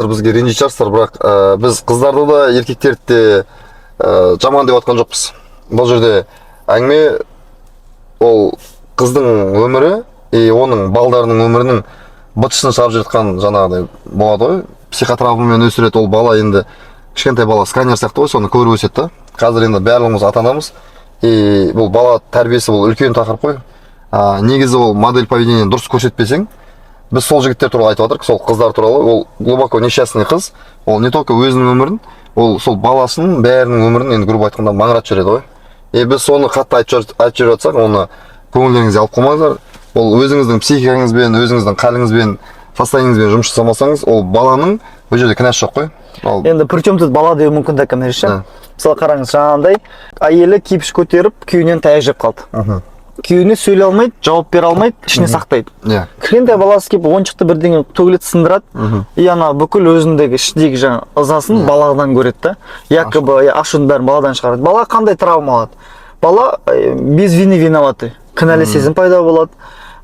Бізге ренжитіп шығарсыздар, бірақ біз қыздарды да еркектерді де жаман деп жатқан жоқпыз. Бұл жерде әңгіме ол қыздың өмірі и оның балдарының өмірінің бытышын шығарып жатқан жаңағыдай болады ғой. Психотравмамен өсіреді ол бала, енді кішкентай бала сканер сияқты ғой, соны көріп өседі да. Қазір енді барлығымыз ата-анамыз и бұл бала тәрбиесі бұл үлкен тақырып қой. Негізі ол модель поведения дұрыс көрсетпесең, біз сол жігіттер туралы айтып жатырмық, сол қыздар туралы. Ол глубоко несчастный қыз, ол не только өзінің өмірін, ол сол баласының бәрінің өмірін енді грубо айтқанда маңыратып жүреді ғой. И біз соны қатты айтып жүріп жатсақ, оны көңілдеріңізге алып қалмаңыздар. Ол өзіңіздің психикаңызбен, өзіңіздің қалыңызбен, состояниеңізбен жұмыс жасамасаңыз, ол баланың бұл жерде кінәсі жоқ қой. Енді причем тут бала деу мүмкін де кім ше. Мысалы қараңыз, жаңағындай әйелі кипіш көтеріп, күйеуінен таяқ жеп қалды. Күйеуіне сөйлей алмайды, жауап бере алмайды, ішіне сақтайды. Кішкентай баласы келіп ойыншықты бірдеңе төгіліп сындырады, и ана бүкіл өзіндегі ішіндегі жаңа ызасын баладан көреді да. Якобы ашудың бәрін баладан шығарады. Бала қандай травма алады? Бала без вины виноваты. Кінәлі сезім пайда болады.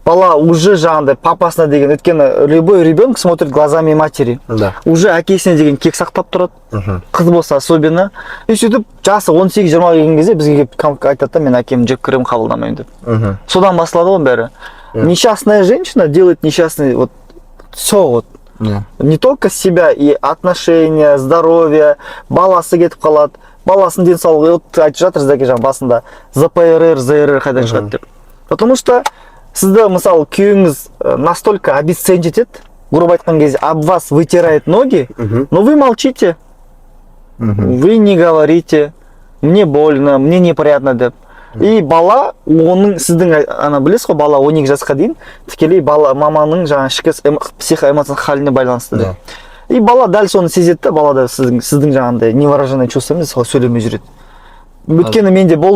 Бала уже жаңағындай папасына деген, өйткені любой ребенок смотрит глазами матери. Уже әкесіне деген кек сақтап тұрады. Қыз болса особенно. И сөйтіп жасы 18-20 келген кезде бізге келіп айтады да, мен әкемді жек көремін, қабылдамаймын деп. Содан басталады ғой бәрі. Несчастная женщина делает несчастный вот все вот. Не только себя, и отношения, здоровье, баласы кетіп қалады. Баласының денсаулығы, айтып жатырсыз да жаңа басында, ЗПРР, ЗРР қайдан шығады деп. Потому что сізді, мысалы, күйеуіңіз настолько обесценить етеді, грубо айтқан кезде, об вас вытирает ноги, но вы молчите, вы не говорите, мне больно, мне неприятно деп. И бала, оның, сіздің, ана білесіз ғой, бала 12 жасқа дейін, тікелей бала маманың жаңа ішкі психоэмоциялық халіне байланысты деп. И бала дәл соны сезеді, бала да сіздің жаңағындай невыраженное чувство емес, сөйлемей жүреді. Өйткені менде болды.